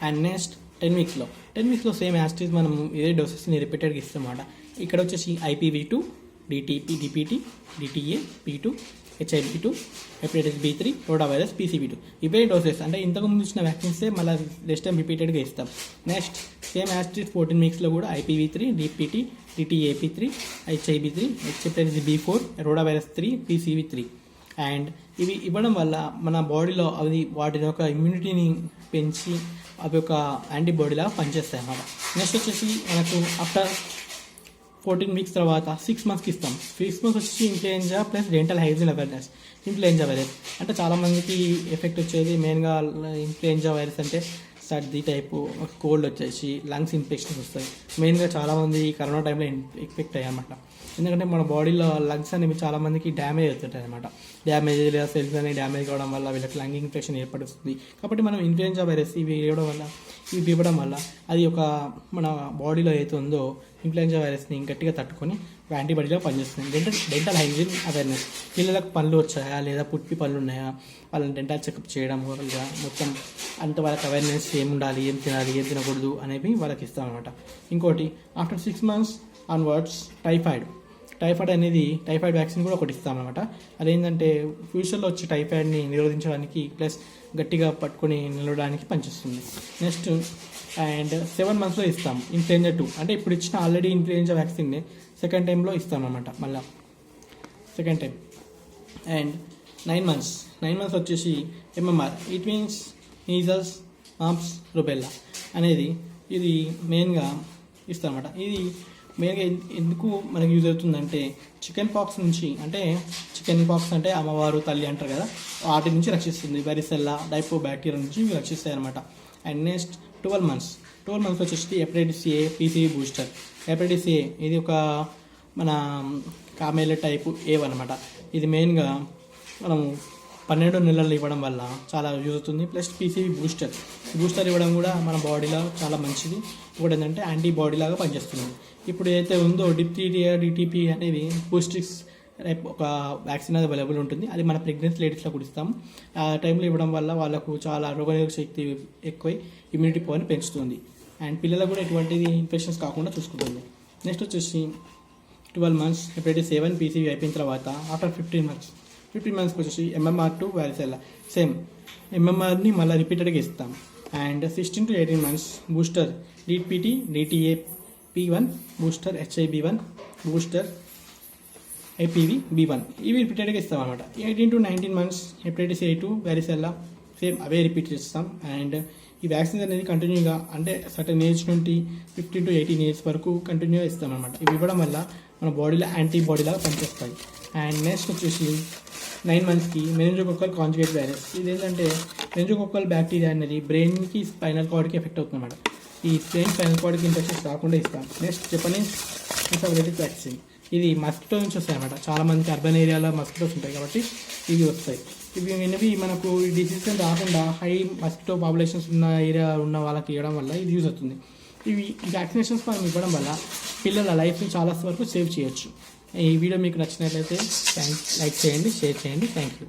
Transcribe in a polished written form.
And next 10 వీక్స్లో same యాస్టీస్ మనం ఇదే డోసెస్ని రిపీటెడ్గా ఇస్తామన్నమాట. ఇక్కడ వచ్చేసి IPV2, DPT, DTA, P2, HIV2, hepatitis B3, రోటా వైరస్, PCV2 ఇవే డోసెస్. అంటే ఇంతకుముందు ఇచ్చిన వ్యాక్సిన్సే మళ్ళీ నెక్స్ట్ టైం రిపీటెడ్గా ఇస్తాం. నెక్స్ట్ సేమ్ యాస్టీస్ 14 వీక్స్లో కూడా IPV3, DPT, DTAP3, HIV3, hepatitis B4, rota virus 3, PCV3. And ఇవి ఇవ్వడం వల్ల మన బాడీలో అవి వాటిని యొక్క ఇమ్యూనిటీని పెంచి అవి ఒక యాంటీబాడీలాగా పనిచేస్తాయి అన్నమాట. నెక్స్ట్ వచ్చేసి మనకు ఆఫ్టర్ 14 వీక్స్ తర్వాత 6 మంత్స్కి ఇస్తాం. 6 మంత్స్ వచ్చి influenza plus dental hygiene awareness. Influenza virus అంటే చాలామందికి ఎఫెక్ట్ వచ్చేది మెయిన్గా ఇన్ఫ్లుయెంజా వైరస్ అంటే సర్ది టైపు, కోల్డ్ వచ్చేసి లంగ్స్ ఇన్ఫెక్షన్స్ వస్తాయి. మెయిన్గా చాలామంది కరోనా టైంలో ఎఫెక్ట్ అయ్యాయి అన్నమాట. ఎందుకంటే మన బాడీలో లంగ్స్ అనేవి చాలామందికి డ్యామేజ్ అవుతుంటాయి అనమాట. డ్యామేజ్ లేదా సెల్స్ అనేవి డ్యామేజ్ కావడం వల్ల వీళ్ళకి లంగ్ ఇన్ఫెక్షన్ ఏర్పడుతుంది. కాబట్టి మనం ఇన్ఫ్లుయెంజా వైరస్ ఇవి ఇవ్వడం వల్ల అది ఒక మన బాడీలో ఏదైతే ఉందో ఇన్ఫ్లుయెంజా వైరస్ని గట్టిగా తట్టుకొని యాంటీబాడీగా పనిచేస్తుంది. Dental hygiene awareness. పిల్లలకు పళ్ళు వచ్చాయా లేదా పుట్టి పళ్ళు ఉన్నాయా వాళ్ళని డెంటల్ చెకప్ చేయడం ఓరల్గా మొత్తం అంత వాళ్ళకి అవేర్నెస్ ఏం ఉండాలి, ఏం తినాలి, ఏం తినకూడదు అనేవి వాళ్ళకి ఇస్తాం అనమాట. ఇంకోటి after 6 months onwards typhoid vaccine కూడా ఒకటి ఇస్తామన్నమాట. అదేంటంటే ఫ్యూచర్లో వచ్చే టైఫాయిడ్ని నిరోధించడానికి ప్లస్ గట్టిగా పట్టుకొని నిలవడానికి పనిచేస్తుంది. నెక్స్ట్ అండ్ 7 monthsలో ఇస్తాం ఇన్ఫ్లుయెంజా 2. అంటే ఇప్పుడు ఇచ్చిన ఆల్రెడీ ఇన్ఫ్లుయెంజా వ్యాక్సిన్ని సెకండ్ టైంలో ఇస్తామన్నమాట మళ్ళీ సెకండ్ టైం. అండ్ 9 months వచ్చేసి MMR, it means measles, mumps, rubella అనేది ఇది మెయిన్గా ఇస్తామన్నమాట. ఇది మెయిన్గా ఎందుకు మనకి యూజ్ అవుతుందంటే చికెన్ పాక్స్ నుంచి, అంటే చికెన్ పాక్స్ అంటే అమ్మవారు తల్లి అంటారు కదా, వాటి నుంచి రక్షిస్తుంది. వెరిసెల్లా, డైపో బ్యాక్టీరియా నుంచి రక్షిస్తాయి అనమాట. అండ్ నెక్స్ట్ 12 months వచ్చేసి hepatitis A, PCV booster. Hepatitis A ఇది ఒక మన కామెల్ టైపు A అనమాట. ఇది మెయిన్గా మనం 12 నెలలు ఇవ్వడం వల్ల చాలా యూజ్ అవుతుంది. ప్లస్ PCV బూస్టర్ ఇవ్వడం కూడా మన బాడీలో చాలా మంచిది. ఇంకోటి ఏంటంటే యాంటీబాడీ లాగా పనిచేస్తుంది. ఇప్పుడు ఏదైతే ఉందో డిప్టీరియా, DTP అనేవి బూస్టిక్స్ ఒక వ్యాక్సిన్ అది అవైలబుల్ ఉంటుంది. అది మన ప్రెగ్నెన్సీ లేడీస్లో కూడా ఇస్తాం. ఆ టైంలో ఇవ్వడం వల్ల వాళ్ళకు చాలా రోగనిరోధక శక్తి ఎక్కువై ఇమ్యూనిటీ పవర్ని పెంచుతుంది. అండ్ పిల్లలకు కూడా ఎటువంటిది ఇన్ఫెక్షన్స్ కాకుండా చూసుకుంటుంది. నెక్స్ట్ వచ్చేసి 12 months హెపటైటిస్ A1, PCV అయిపోయిన తర్వాత ఆఫ్టర్ 15 monthsకి వచ్చేసి MMR2 వారిసెల్లా. సేమ్ MMRని మళ్ళీ రిపీటెడ్గా ఇస్తాం. And 16 to 18 months booster DPT, DTAP1 booster, HIV1 booster, IPV1 ఇవి రిపీటెడ్గా ఇస్తాం అనమాట. 18 to 19 months hepatitis A2 వారిసెల్లా same away repeat చేస్తాం. అండ్ ఈ వ్యాక్సిన్స్ అనేది కంటిన్యూగా అంటే సర్టన్ ఏజ్ నుండి 15 to 18 years వరకు కంటిన్యూగా ఇస్తాం అనమాట. ఇవి ఇవ్వడం వల్ల మన బాడీలో యాంటీబాడీలాగా పనిచేస్తాయి. అండ్ నెక్స్ట్ వచ్చేసి 9 monthsకి మెనింజోకోకల్ కాంజుగేట్ వైరస్. ఇదేంటంటే మెనింజోకోకల్ బ్యాక్టీరియా అనేది బ్రెయిన్కి, స్పైనల్ కార్డ్కి ఎఫెక్ట్ అవుతుంది అన్నమాట. ఈ స్పైనల్ కార్డ్కి ఇన్ఫెక్షన్స్ రాకుండా ఇస్తాం. Next Japanese encephalitis vaccine. ఇది మస్కిటో నుంచి వస్తాయి అన్నమాట. చాలామందికి అర్బన్ ఏరియాలో మస్కిటోస్ ఉంటాయి కాబట్టి ఇవి వస్తాయి. ఇవి మనకు ఈ డిసీజ్ రాకుండా హై మస్కిటో పాపులేషన్స్ ఉన్న ఏరియా ఉన్న వాళ్ళకి ఇవ్వడం వల్ల ఇది యూజ్ అవుతుంది. ఈ వ్యాక్సినేషన్స్ మనం ఇవ్వడం వల్ల పిల్లల లైఫ్ని చాలా వరకు సేవ్ చేయొచ్చు. ఈ వీడియో మీకు నచ్చినట్లయితే లైక్ చేయండి, షేర్ చేయండి. Thank you.